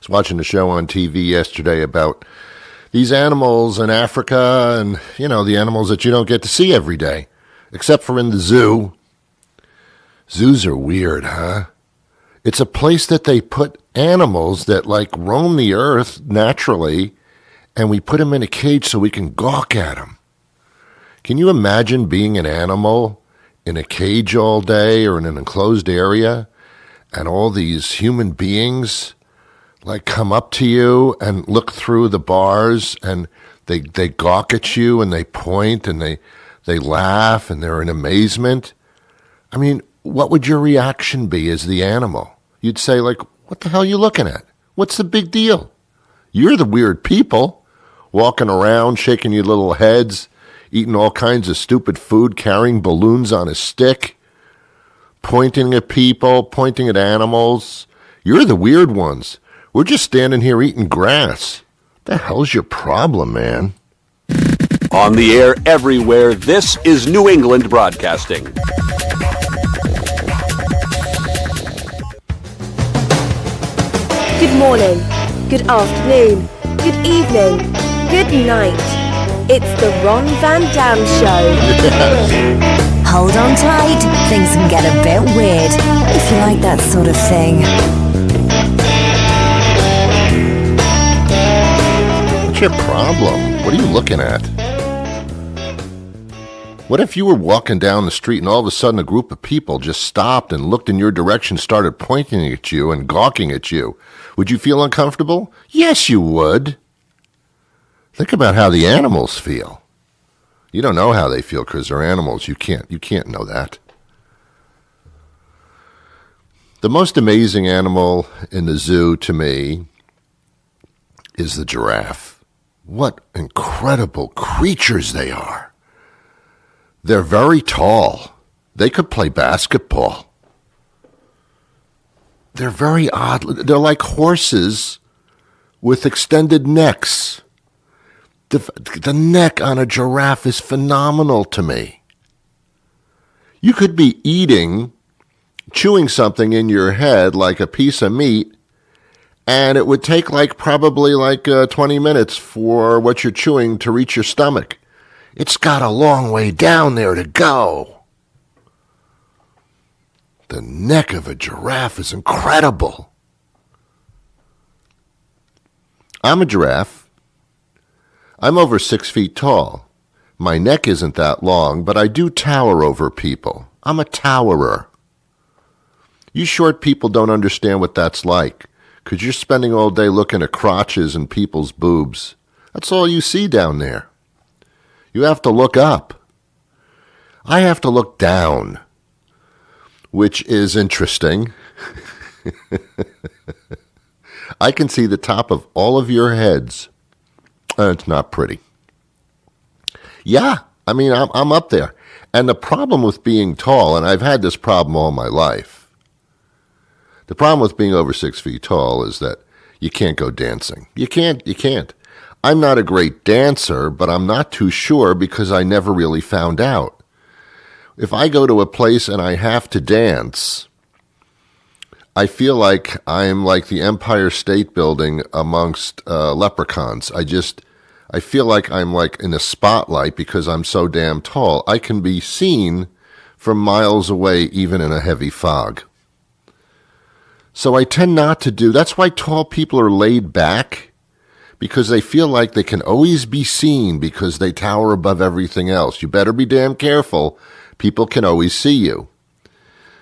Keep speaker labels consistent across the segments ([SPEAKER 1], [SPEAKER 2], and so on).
[SPEAKER 1] was watching a show on TV yesterday about these animals in Africa and, the animals that you don't get to see every day, except for in the zoo. Zoos are weird, huh? It's a place that they put animals that, roam the earth naturally, and we put them in a cage so we can gawk at them. Can you imagine being an animal in a cage all day or in an enclosed area, and all these human beings come up to you and look through the bars, and they gawk at you and they point and they laugh and they're in amazement? I mean, what would your reaction be as the animal? You'd say, what the hell are you looking at? What's the big deal? You're the weird people walking around, shaking your little heads, eating all kinds of stupid food, carrying balloons on a stick, pointing at people, pointing at animals. You're the weird ones. We're just standing here eating grass. The hell's your problem, man?
[SPEAKER 2] On the air everywhere, this is New England Broadcasting.
[SPEAKER 3] Good morning, good afternoon, good evening, good night. It's the Ron Van Dam Show.
[SPEAKER 4] Hold on tight, things can get a bit weird, if you like that sort of thing.
[SPEAKER 1] What's your problem? What are you looking at? What if you were walking down the street and all of a sudden a group of people just stopped and looked in your direction, started pointing at you and gawking at you? Would you feel uncomfortable? Yes, you would. Think about how the animals feel. You don't know how they feel because they're animals. You can't know that. The most amazing animal in the zoo to me is the giraffe. What incredible creatures they are. They're very tall. They could play basketball. They're very odd. They're like horses with extended necks. The neck on a giraffe is phenomenal to me. You could be chewing something in your head like a piece of meat, and it would take probably 20 minutes for what you're chewing to reach your stomach. It's got a long way down there to go. The neck of a giraffe is incredible. I'm a giraffe. I'm over 6 feet tall. My neck isn't that long, but I do tower over people. I'm a towerer. You short people don't understand what that's like, because you're spending all day looking at crotches and people's boobs. That's all you see down there. You have to look up. I have to look down, which is interesting. I can see the top of all of your heads. It's not pretty. Yeah, I mean, I'm up there. And the problem with being tall, and I've had this problem all my life, the problem with being over 6 feet tall is that you can't go dancing. You can't. I'm not a great dancer, but I'm not too sure because I never really found out. If I go to a place and I have to dance, I feel like I'm like the Empire State Building amongst leprechauns. I feel like I'm in a spotlight because I'm so damn tall. I can be seen from miles away, even in a heavy fog. So I tend not to do. That's why tall people are laid back, because they feel like they can always be seen because they tower above everything else. You better be damn careful. People can always see you.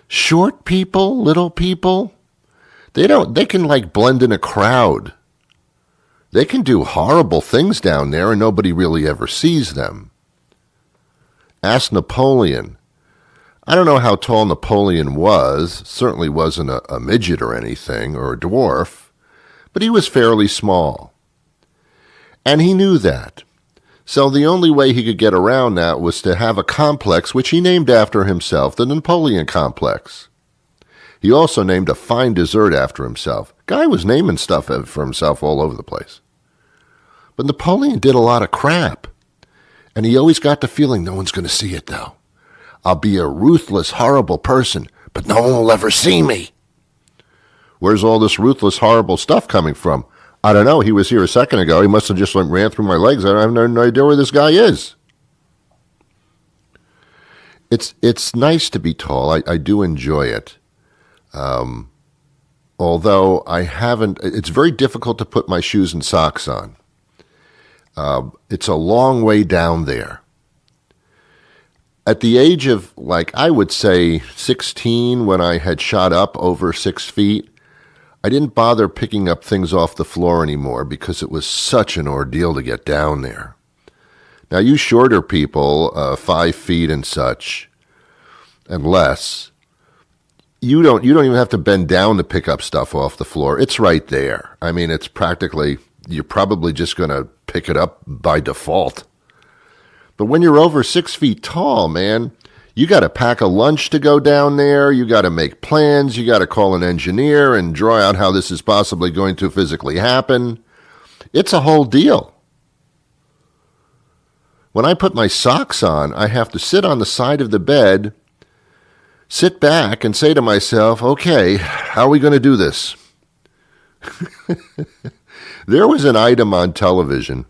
[SPEAKER 1] Short people, little people, they can blend in a crowd. They can do horrible things down there and nobody really ever sees them. Ask Napoleon. I don't know how tall Napoleon was. Certainly wasn't a midget or anything, or a dwarf, but he was fairly small. And he knew that. So the only way he could get around that was to have a complex, which he named after himself, the Napoleon Complex. He also named a fine dessert after himself. Guy was naming stuff for himself all over the place. But Napoleon did a lot of crap. And he always got the feeling no one's going to see it, though. I'll be a ruthless, horrible person, but no one will ever see me. Where's all this ruthless, horrible stuff coming from? I don't know. He was here a second ago. He must have just ran through my legs. I have no idea where this guy is. It's nice to be tall. I do enjoy it. Although I haven't, it's very difficult to put my shoes and socks on. It's a long way down there. At the age of, I would say 16, when I had shot up over 6 feet, I didn't bother picking up things off the floor anymore because it was such an ordeal to get down there. Now, you shorter people, 5 feet and such, and less, you don't even have to bend down to pick up stuff off the floor. It's right there. I mean, it's practically, you're probably just going to pick it up by default. But when you're over 6 feet tall, man, you got to pack a lunch to go down there. You got to make plans. You got to call an engineer and draw out how this is possibly going to physically happen. It's a whole deal. When I put my socks on, I have to sit on the side of the bed, sit back and say to myself, okay, how are we going to do this? There was an item on television.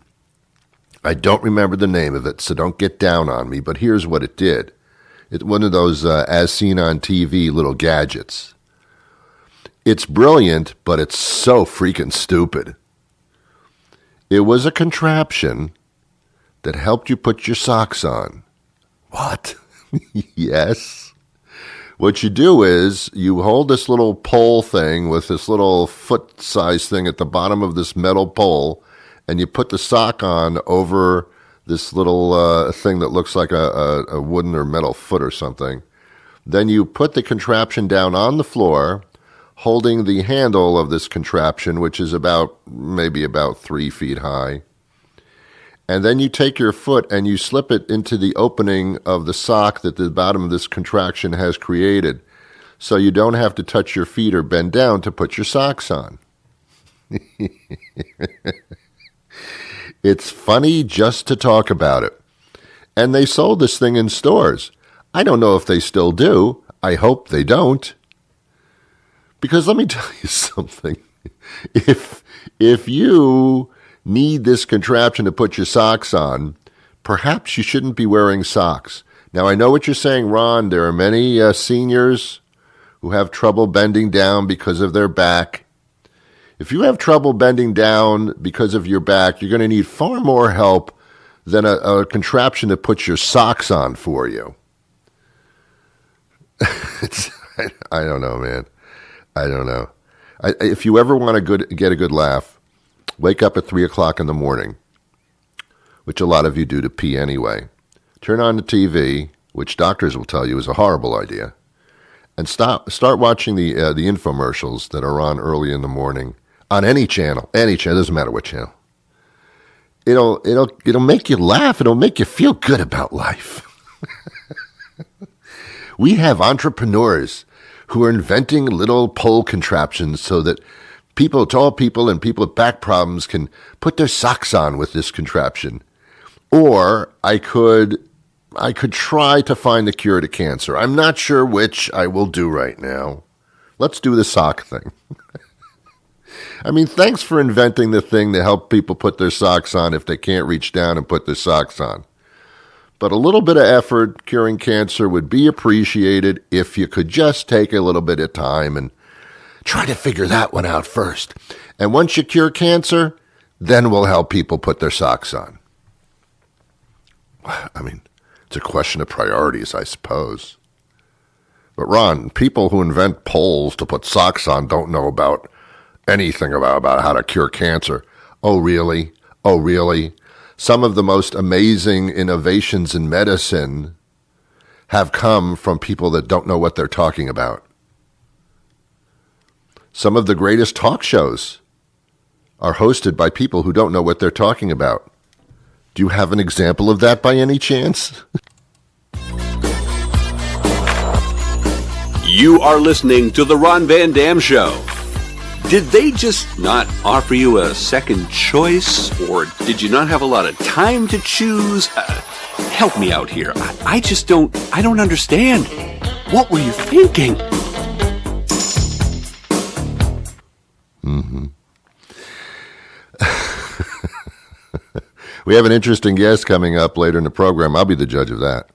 [SPEAKER 1] I don't remember the name of it, so don't get down on me, but here's what it did. It's one of those as seen on TV little gadgets. It's brilliant, but it's so freaking stupid. It was a contraption that helped you put your socks on. What? Yes. What you do is you hold this little pole thing with this little foot-sized thing at the bottom of this metal pole, and you put the sock on over this little thing that looks like a wooden or metal foot or something. Then you put the contraption down on the floor, holding the handle of this contraption, which is maybe about 3 feet high. And then you take your foot and you slip it into the opening of the sock that the bottom of this contraption has created. So you don't have to touch your feet or bend down to put your socks on. It's funny just to talk about it. And they sold this thing in stores. I don't know if they still do. I hope they don't. Because let me tell you something. If you need this contraption to put your socks on, perhaps you shouldn't be wearing socks. Now, I know what you're saying, Ron. There are many seniors who have trouble bending down because of their back. If you have trouble bending down because of your back, you're going to need far more help than a contraption to put your socks on for you. I don't know, man. I don't know. If you ever want to get a good laugh, wake up at 3 o'clock in the morning, which a lot of you do to pee anyway. Turn on the TV, which doctors will tell you is a horrible idea, and start watching the infomercials that are on early in the morning on any channel, doesn't matter what channel. It'll make you laugh. It'll make you feel good about life. We have entrepreneurs who are inventing little pole contraptions so that tall people and people with back problems can put their socks on with this contraption. Or I could try to find the cure to cancer. I'm not sure which I will do right now. Let's do the sock thing. I mean, thanks for inventing the thing to help people put their socks on if they can't reach down and put their socks on. But a little bit of effort curing cancer would be appreciated if you could just take a little bit of time and try to figure that one out first. And once you cure cancer, then we'll help people put their socks on. I mean, it's a question of priorities, I suppose. But Ron, people who invent poles to put socks on don't know about anything about how to cure cancer. Oh, really? Oh, really? Some of the most amazing innovations in medicine have come from people that don't know what they're talking about. Some of the greatest talk shows are hosted by people who don't know what they're talking about. Do you have an example of that by any chance?
[SPEAKER 2] You are listening to The Ron Van Dam Show. Did they just not offer you a second choice, or did you not have a lot of time to choose? Help me out here. I don't understand. What were you thinking?
[SPEAKER 1] We have an interesting guest coming up later in the program. I'll be the judge of that.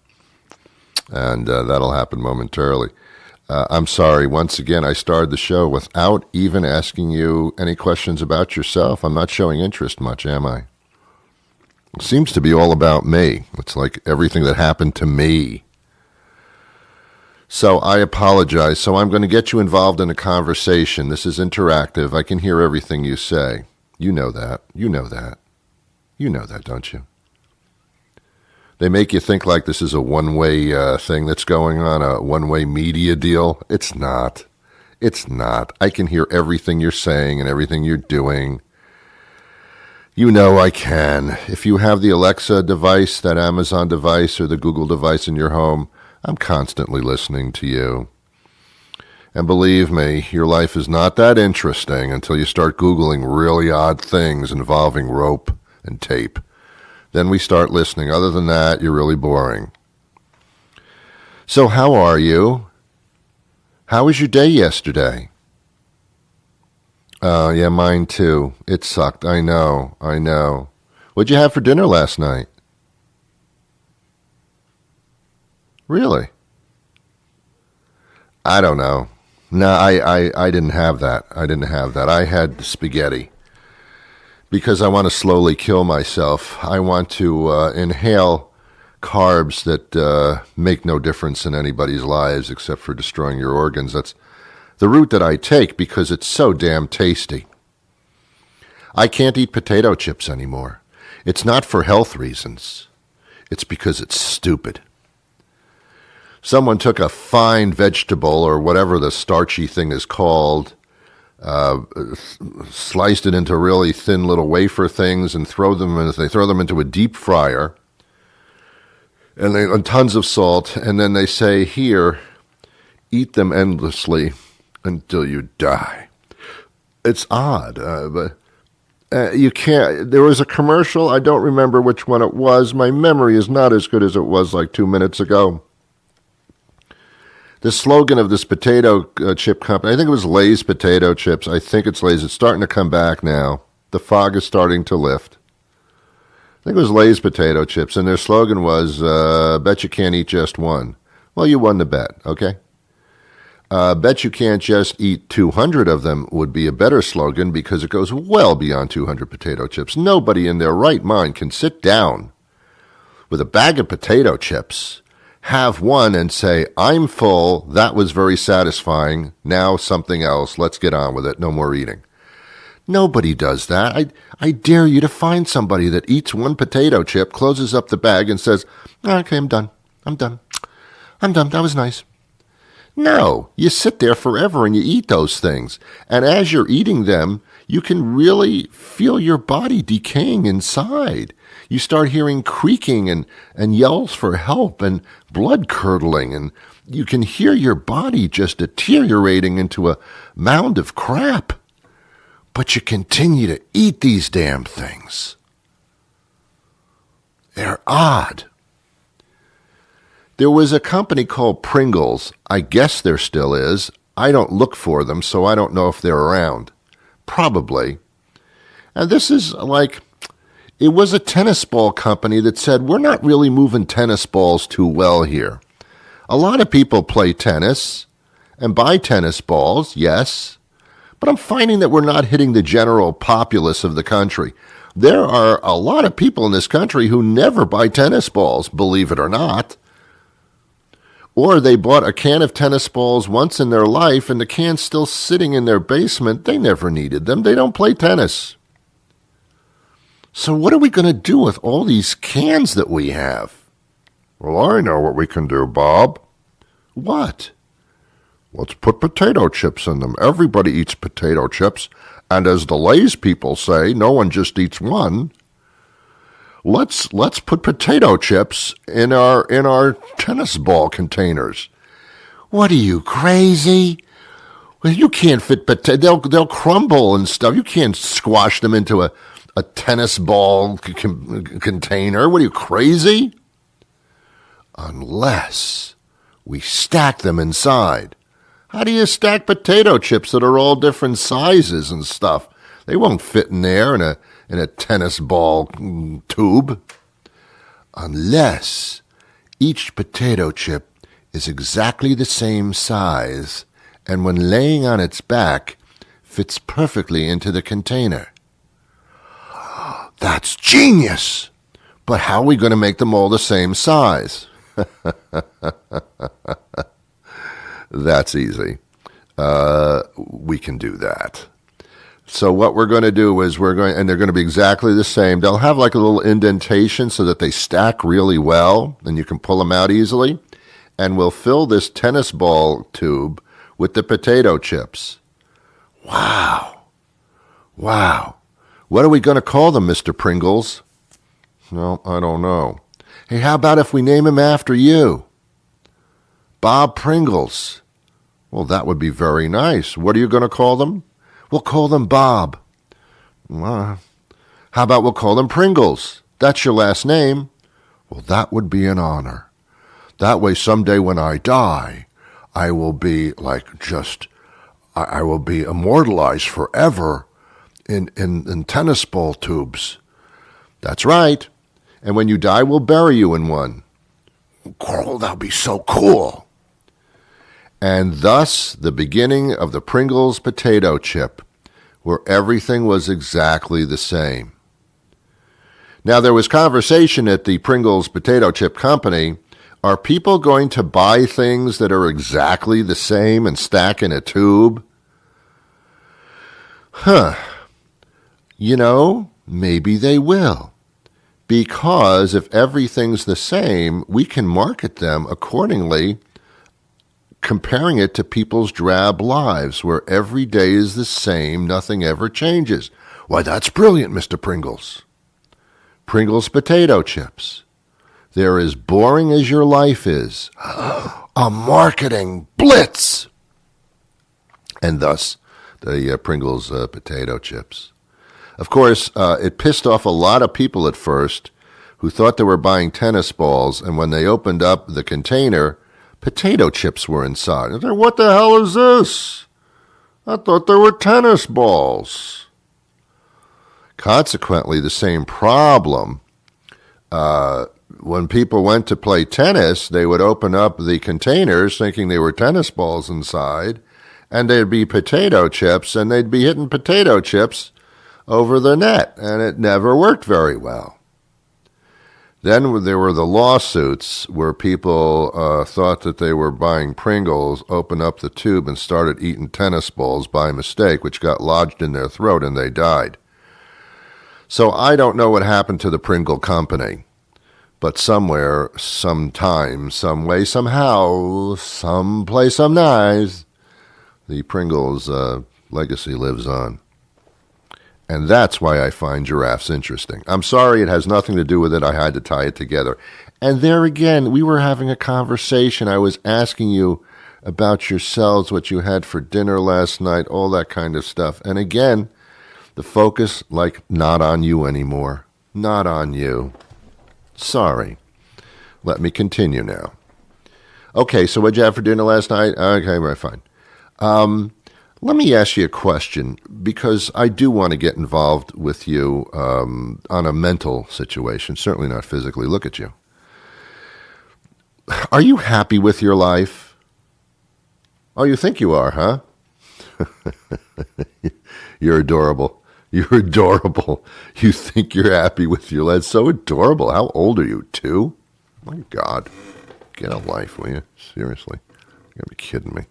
[SPEAKER 1] And that'll happen momentarily. I'm sorry. Once again, I started the show without even asking you any questions about yourself. I'm not showing interest much, am I? It seems to be all about me. It's like everything that happened to me. So I apologize. So I'm going to get you involved in a conversation. This is interactive. I can hear everything you say. You know that. You know that. You know that, don't you? They make you think like this is a one-way thing that's going on, a one-way media deal. It's not. It's not. I can hear everything you're saying and everything you're doing. You know I can. If you have the Alexa device, that Amazon device, or the Google device in your home, I'm constantly listening to you. And believe me, your life is not that interesting until you start Googling really odd things involving rope and tape. Then we start listening. Other than that, you're really boring. So how are you? How was your day yesterday? Yeah, mine too. It sucked. I know. What'd you have for dinner last night? Really? I don't know. No, I didn't have that. I had spaghetti. Because I want to slowly kill myself. I want to inhale carbs that make no difference in anybody's lives except for destroying your organs. That's the route that I take because it's so damn tasty. I can't eat potato chips anymore. It's not for health reasons. It's because it's stupid. Someone took a fine vegetable or whatever the starchy thing is called, sliced it into really thin little wafer things and throw them into a deep fryer and tons of salt, and then they say, here, eat them endlessly until you die. It's odd, but you can't. There was a commercial, I don't remember which one it was. My memory is not as good as it was like 2 minutes ago. The slogan of this potato chip company, I think it was Lay's potato chips. I think it's Lay's. It's starting to come back now. The fog is starting to lift. I think it was Lay's potato chips, and their slogan was, bet you can't eat just one. Well, you won the bet, okay? Bet you can't just eat 200 of them would be a better slogan because it goes well beyond 200 potato chips. Nobody in their right mind can sit down with a bag of potato chips, have one and say, I'm full, that was very satisfying, now something else, let's get on with it, no more eating. Nobody does that. I dare you to find somebody that eats one potato chip, closes up the bag and says, okay, I'm done, that was nice. No, you sit there forever and you eat those things. And as you're eating them, you can really feel your body decaying inside. You start hearing creaking and yells for help and blood curdling, and you can hear your body just deteriorating into a mound of crap. But you continue to eat these damn things. They're odd. There was a company called Pringles. I guess there still is. I don't look for them, so I don't know if they're around. Probably. And this is like, it was a tennis ball company that said, we're not really moving tennis balls too well here. A lot of people play tennis and buy tennis balls, yes, but I'm finding that we're not hitting the general populace of the country. There are a lot of people in this country who never buy tennis balls, believe it or not. Or they bought a can of tennis balls once in their life and the can's still sitting in their basement. They never needed them. They don't play tennis. So what are we going to do with all these cans that we have? Well, I know what we can do, Bob. What? Let's put potato chips in them. Everybody eats potato chips. And as the Lay's people say, no one just eats one. Let's put potato chips in our tennis ball containers. What are you, crazy? Well, you can't fit they'll crumble and stuff. You can't squash them into a tennis ball container. What are you, crazy? Unless we stack them inside. How do you stack potato chips that are all different sizes and stuff? They won't fit in there in a tennis ball tube. Unless each potato chip is exactly the same size and when laying on its back fits perfectly into the container. That's genius! But how are we going to make them all the same size? That's easy. We can do that. So what we're going to do is and they're going to be exactly the same. They'll have like a little indentation so that they stack really well and you can pull them out easily. And we'll fill this tennis ball tube with the potato chips. Wow. What are we going to call them, Mr. Pringles? Well, I don't know. Hey, how about if we name him after you? Bob Pringles. Well, that would be very nice. What are you going to call them? We'll call them Bob. Well, how about we'll call them Pringles? That's your last name. Well, that would be an honor. That way, someday when I die, I will be I will be immortalized forever in tennis ball tubes. That's right. And when you die, we'll bury you in one. Carl, that'll be so cool. And thus, the beginning of the Pringles potato chip, where everything was exactly the same. Now, there was conversation at the Pringles potato chip company. Are people going to buy things that are exactly the same and stack in a tube? Maybe they will. Because if everything's the same, we can market them accordingly, comparing it to people's drab lives, where every day is the same, nothing ever changes. Why, that's brilliant, Mr. Pringles. Pringles potato chips. They're as boring as your life is. A marketing blitz! And thus, the Pringles potato chips. Of course, it pissed off a lot of people at first who thought they were buying tennis balls, and when they opened up the container, potato chips were inside. And they're, what the hell is this? I thought they were tennis balls. Consequently, the same problem. When people went to play tennis, they would open up the containers thinking they were tennis balls inside, and they'd be potato chips, and they'd be hitting potato chips over the net, and it never worked very well. Then there were the lawsuits where people thought that they were buying Pringles, opened up the tube, and started eating tennis balls by mistake, which got lodged in their throat, and they died. So I don't know what happened to the Pringle company, but somewhere, sometime, some way, somehow, someplace, some nice, the Pringles legacy lives on. And that's why I find giraffes interesting. I'm sorry, it has nothing to do with it. I had to tie it together. And there again, we were having a conversation. I was asking you about yourselves, what you had for dinner last night, all that kind of stuff. And again, the focus, not on you anymore. Not on you. Sorry. Let me continue now. Okay, so what'd you have for dinner last night? Okay, right, fine. Let me ask you a question, because I do want to get involved with you on a mental situation, certainly not physically. Look at you. Are you happy with your life? Oh, you think you are, huh? You're adorable. You're adorable. You think you're happy with your life. That's so adorable. How old are you, 2? My God. Get a life, will you? Seriously. You gotta be kidding me.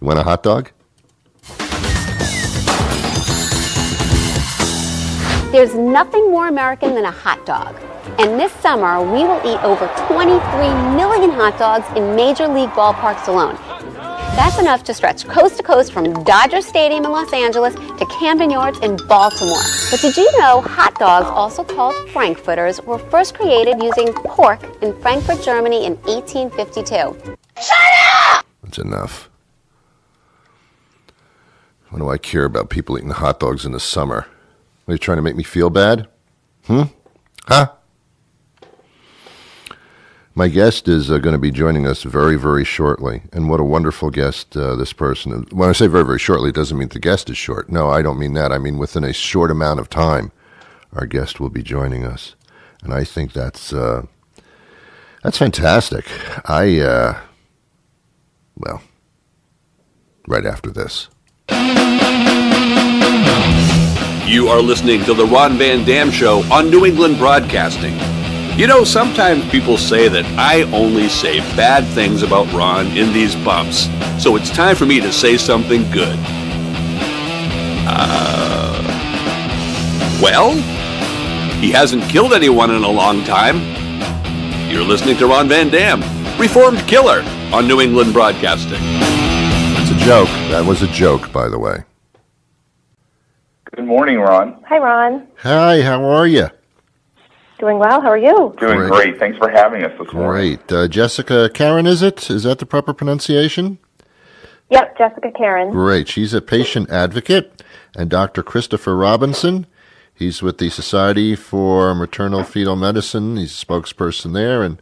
[SPEAKER 1] You want a hot dog?
[SPEAKER 5] There's nothing more American than a hot dog. And this summer, we will eat over 23 million hot dogs in Major League ballparks alone. That's enough to stretch coast to coast from Dodger Stadium in Los Angeles to Camden Yards in Baltimore. But did you know hot dogs, also called Frankfurters, were first created using pork in Frankfurt, Germany in 1852? Shut up!
[SPEAKER 1] That's enough. What do I care about people eating hot dogs in the summer? Are you trying to make me feel bad? Huh? My guest is going to be joining us very, very shortly. And what a wonderful guest this person is. When I say very, very shortly, it doesn't mean the guest is short. No, I don't mean that. I mean within a short amount of time, our guest will be joining us. And I think that's fantastic. Well, right after this.
[SPEAKER 2] You are listening to The Ron Van Dam Show on New England Broadcasting. You know, sometimes people say that I only say bad things about Ron in these bumps, so it's time for me to say something good. Well, he hasn't killed anyone in a long time. You're listening to Ron Van Dam, Reformed Killer, on New England Broadcasting.
[SPEAKER 1] It's a joke. That was a joke, by the way.
[SPEAKER 6] Good morning, Ron.
[SPEAKER 3] Hi, Ron.
[SPEAKER 1] Hi, how are you?
[SPEAKER 3] Doing well. How are you?
[SPEAKER 6] Doing great. Thanks for having us this morning.
[SPEAKER 1] Great. Jessica Karen, is it? Is that the proper pronunciation?
[SPEAKER 3] Yep, Jessica Karen.
[SPEAKER 1] Great. She's a patient advocate. And Dr. Christopher Robinson, he's with the Society for Maternal Fetal Medicine. He's a spokesperson there and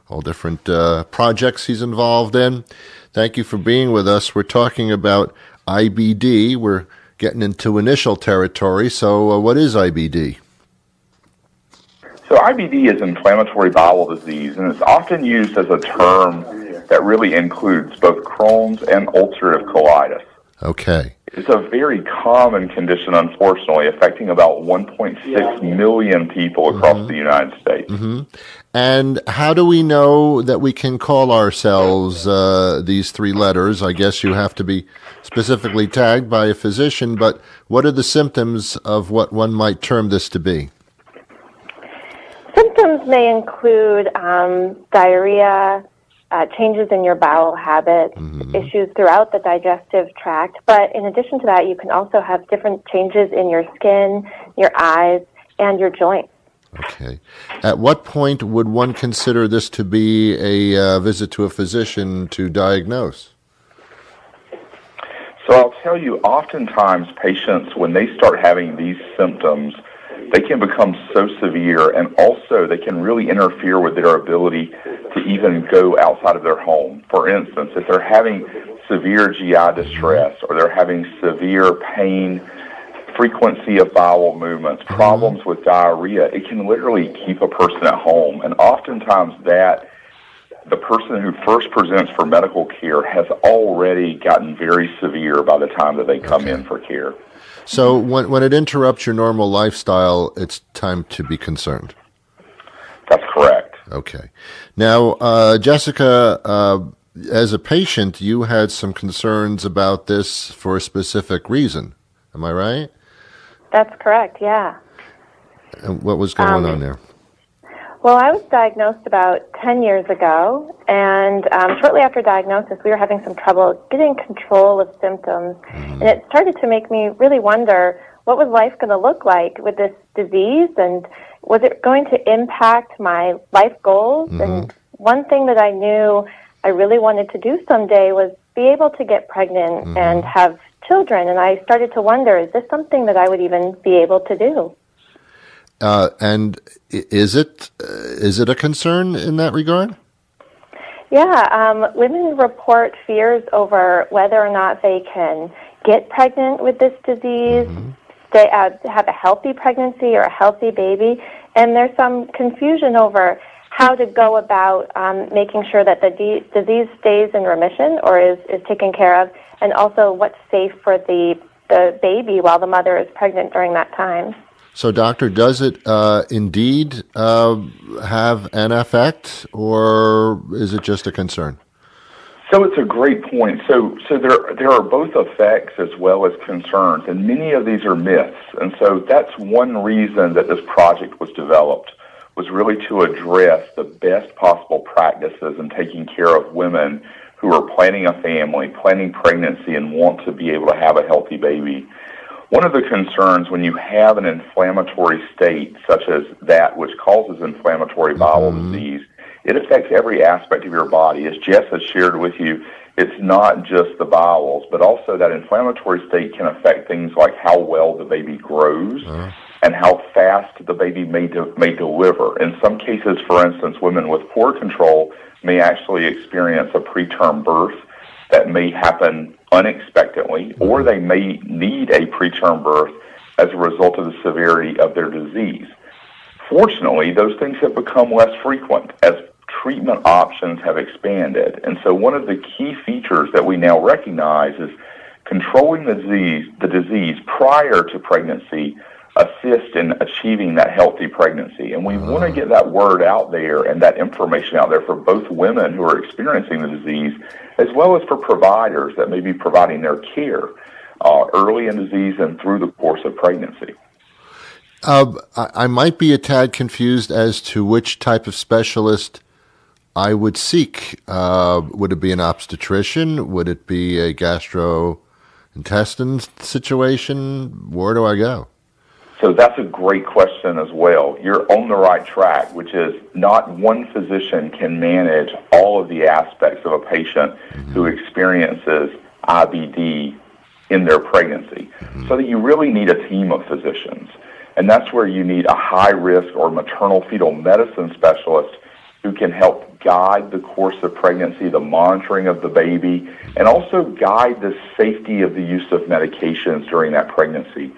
[SPEAKER 1] all different projects he's involved in. Thank you for being with us. We're talking about IBD. We're getting into initial territory. So what is IBD?
[SPEAKER 6] So IBD is inflammatory bowel disease, and it's often used as a term that really includes both Crohn's and ulcerative colitis.
[SPEAKER 1] Okay.
[SPEAKER 6] It's a very common condition, unfortunately, affecting about 1.6 million people across the United States.
[SPEAKER 1] Mm-hmm. And how do we know that we can call ourselves these three letters? I guess you have to be specifically tagged by a physician, but what are the symptoms of what one might term this to be?
[SPEAKER 7] Symptoms may include diarrhea, changes in your bowel habits, issues throughout the digestive tract. But in addition to that, you can also have different changes in your skin, your eyes, and your joints.
[SPEAKER 1] Okay. At what point would one consider this to be a visit to a physician to diagnose?
[SPEAKER 6] So I'll tell you, oftentimes patients, when they start having these symptoms, they can become so severe, and also they can really interfere with their ability to even go outside of their home. For instance, if they're having severe GI distress or they're having severe pain, frequency of bowel movements, problems with diarrhea, it can literally keep a person at home. And oftentimes that the person who first presents for medical care has already gotten very severe by the time that they come in for care.
[SPEAKER 1] So when it interrupts your normal lifestyle, it's time to be concerned.
[SPEAKER 6] That's correct.
[SPEAKER 1] Okay. Now, Jessica, as a patient, you had some concerns about this for a specific reason. Am I right?
[SPEAKER 7] That's correct, yeah.
[SPEAKER 1] And what was going on there?
[SPEAKER 7] Well, I was diagnosed about 10 years ago, and shortly after diagnosis, we were having some trouble getting control of symptoms, and it started to make me really wonder, what was life going to look like with this disease, and was it going to impact my life goals? And one thing that I knew I really wanted to do someday was be able to get pregnant and have children, and I started to wonder, is this something that I would even be able to do?
[SPEAKER 1] And is it a concern in that regard?
[SPEAKER 7] Yeah, women report fears over whether or not they can get pregnant with this disease, they have a healthy pregnancy or a healthy baby, and there's some confusion over how to go about making sure that the disease stays in remission or is taken care of, and also what's safe for the baby while the mother is pregnant during that time.
[SPEAKER 1] So, doctor, does it indeed have an effect, or is it just a concern?
[SPEAKER 6] So it's a great point. So there are both effects as well as concerns, and many of these are myths. And so that's one reason that this project was developed, was really to address the best possible practices in taking care of women who are planning a family, planning pregnancy, and want to be able to have a healthy baby. One of the concerns when you have an inflammatory state such as that which causes inflammatory bowel disease, it affects every aspect of your body. As Jess has shared with you, it's not just the bowels, but also that inflammatory state can affect things like how well the baby grows and how fast the baby may deliver. In some cases, for instance, women with poor control may actually experience a preterm birth that may happen unexpectedly, or they may need a preterm birth as a result of the severity of their disease. Fortunately, those things have become less frequent as treatment options have expanded. And so one of the key features that we now recognize is controlling the disease prior to pregnancy assist in achieving that healthy pregnancy. And we want to get that word out there and that information out there for both women who are experiencing the disease as well as for providers that may be providing their care early in disease and through the course of pregnancy.
[SPEAKER 1] I might be a tad confused as to which type of specialist I would seek. Would it be an obstetrician? Would it be a gastrointestinal situation? Where do I go?
[SPEAKER 6] So that's a great question as well. You're on the right track, which is not one physician can manage all of the aspects of a patient who experiences IBD in their pregnancy. So that you really need a team of physicians. And that's where you need a high-risk or maternal fetal medicine specialist who can help guide the course of pregnancy, the monitoring of the baby, and also guide the safety of the use of medications during that pregnancy.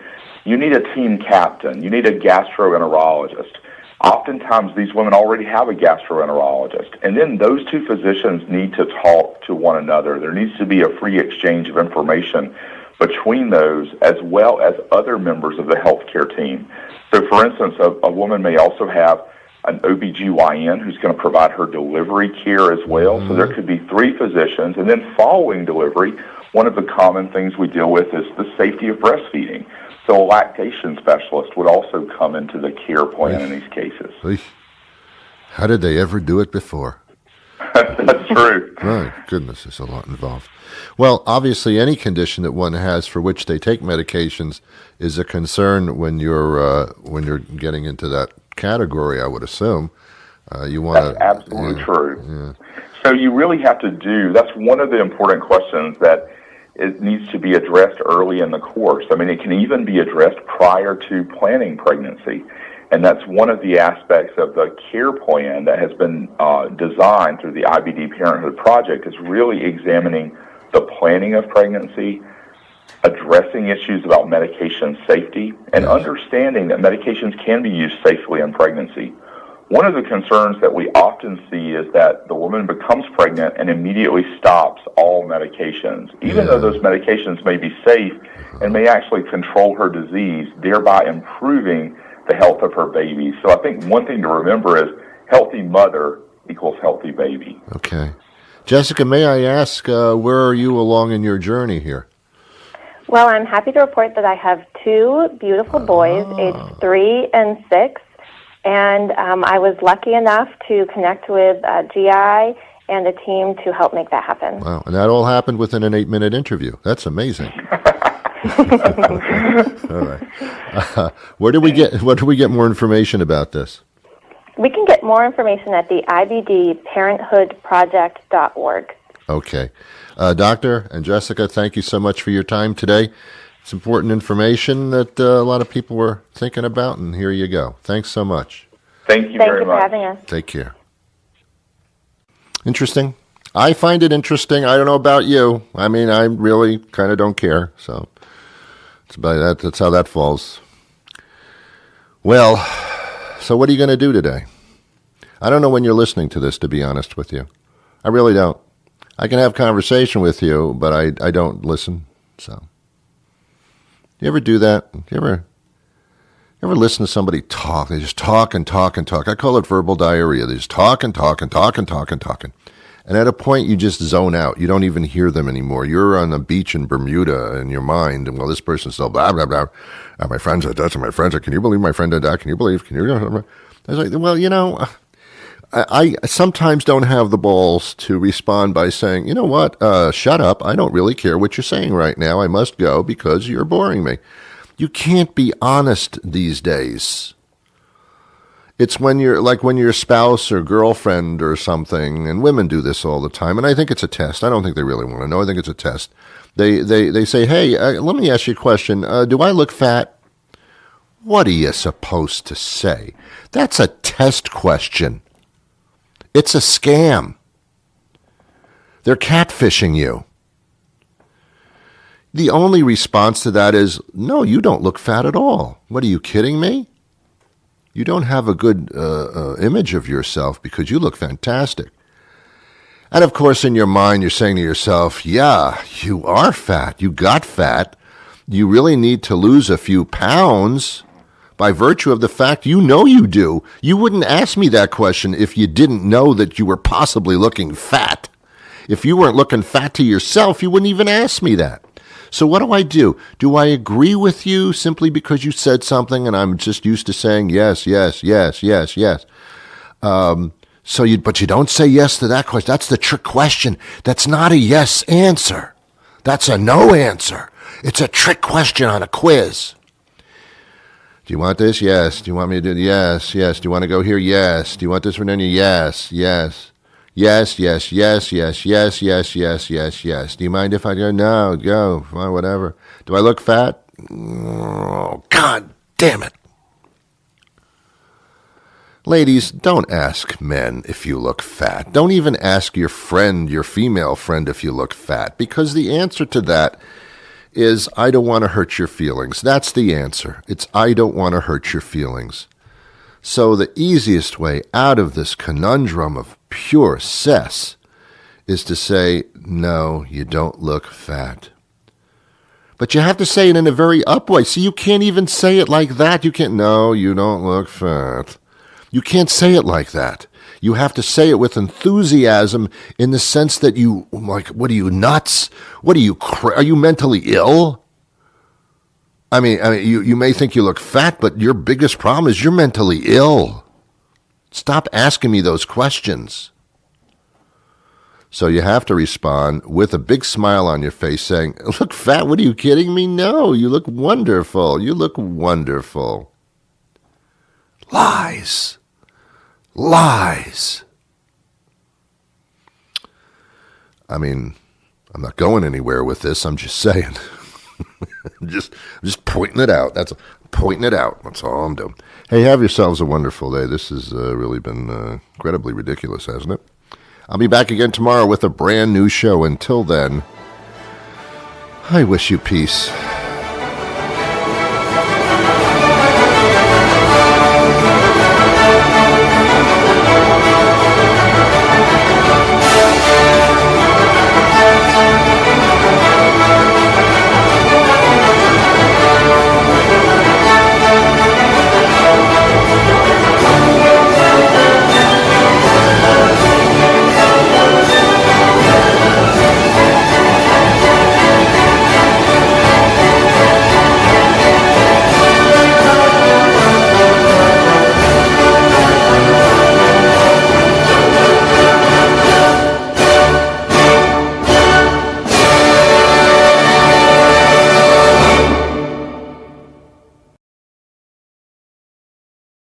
[SPEAKER 6] You need a team captain. You need a gastroenterologist. Oftentimes, these women already have a gastroenterologist. And then those two physicians need to talk to one another. There needs to be a free exchange of information between those as well as other members of the healthcare team. So, for instance, a woman may also have an OBGYN who's going to provide her delivery care as well. So there could be three physicians. And then following delivery, one of the common things we deal with is the safety of breastfeeding. So a lactation specialist would also come into the care plan in these cases.
[SPEAKER 1] How did they ever do it before?
[SPEAKER 6] That's true.
[SPEAKER 1] My goodness, there's a lot involved. Well, obviously, any condition that one has for which they take medications is a concern when you're getting into that category. I would assume you want to.
[SPEAKER 6] That's absolutely true. Yeah. So you really have to do. That's one of the important questions that it needs to be addressed early in the course. I mean, it can even be addressed prior to planning pregnancy. And that's one of the aspects of the care plan that has been designed through the IBD Parenthood Project is really examining the planning of pregnancy, addressing issues about medication safety, and understanding that medications can be used safely in pregnancy. One of the concerns that we often see is that the woman becomes pregnant and immediately stops all medications, even though those medications may be safe and may actually control her disease, thereby improving the health of her baby. So I think one thing to remember is healthy mother equals healthy baby.
[SPEAKER 1] Okay. Jessica, may I ask, where are you along in your journey here?
[SPEAKER 7] Well, I'm happy to report that I have two beautiful boys, aged 3 and 6. And I was lucky enough to connect with GI and a team to help make that happen.
[SPEAKER 1] Wow. And that all happened within an 8-minute interview. That's amazing. All right. Where do we get more information about this?
[SPEAKER 7] We can get more information at the IBDparenthoodproject.org.
[SPEAKER 1] Okay. Doctor and Jessica, thank you so much for your time today. It's important information that a lot of people were thinking about, and here you go. Thanks so much.
[SPEAKER 6] Thank you very much.
[SPEAKER 7] Thank you for having us.
[SPEAKER 1] Take care. Interesting. I find it interesting. I don't know about you. I mean, I really kind of don't care. So it's about that. That's how that falls. Well, so what are you going to do today? I don't know when you're listening to this, to be honest with you. I really don't. I can have conversation with you, but I don't listen. So. You ever do that? You ever listen to somebody talk? They just talk and talk and talk. I call it verbal diarrhea. They just talk and talk and talk and talk and talk. And at a point, you just zone out. You don't even hear them anymore. You're on the beach in Bermuda in your mind, and well, this person's still blah, blah, blah. My friend said that, and my friend said, can you believe my friend did that? Can you? I was like, well, you know, I sometimes don't have the balls to respond by saying, you know what, shut up. I don't really care what you're saying right now. I must go because you're boring me. You can't be honest these days. It's when your spouse or girlfriend or something, and women do this all the time, and I think it's a test. I don't think they really want to know. I think it's a test. They say, hey, let me ask you a question. Do I look fat? What are you supposed to say? That's a test question. It's a scam. They're catfishing you. The only response to that is, no, you don't look fat at all. What, are you kidding me? You don't have a good image of yourself because you look fantastic. And of course, in your mind, you're saying to yourself, yeah, you are fat. You got fat. You really need to lose a few pounds by virtue of the fact you know you do. You wouldn't ask me that question if you didn't know that you were possibly looking fat. If you weren't looking fat to yourself, you wouldn't even ask me that. So what do? Do I agree with you simply because you said something and I'm just used to saying yes, yes, yes, yes, yes? But you don't say yes to that question. That's the trick question. That's not a yes answer. That's a no answer. It's a trick question on a quiz. Do you want this? Yes. Do you want me to do it? Yes, yes. Do you want to go here? Yes. Do you want this for dinner? Yes, yes. Yes, yes, yes, yes, yes, yes, yes, yes, yes. Do you mind if I go? No, go. Fine, whatever. Do I look fat? Oh, God damn it. Ladies, don't ask men if you look fat. Don't even ask your friend, your female friend, if you look fat, because the answer to that is, I don't want to hurt your feelings. That's the answer. It's, I don't want to hurt your feelings. So the easiest way out of this conundrum of pure cess is to say, no, you don't look fat. But you have to say it in a very up way. See, you can't even say it like that. You can't, no, you don't look fat. You can't say it like that. You have to say it with enthusiasm in the sense that you, like, what are you, nuts? What are you, are you mentally ill? I mean, you may think you look fat, but your biggest problem is you're mentally ill. Stop asking me those questions. So you have to respond with a big smile on your face saying, look fat, what are you kidding me? No, you look wonderful. You look wonderful. Lies. Lies. I mean, I'm not going anywhere with this. I'm just saying. I'm just pointing it out. Pointing it out. That's all I'm doing. Hey, have yourselves a wonderful day. This has really been incredibly ridiculous, hasn't it? I'll be back again tomorrow with a brand new show. Until then, I wish you peace.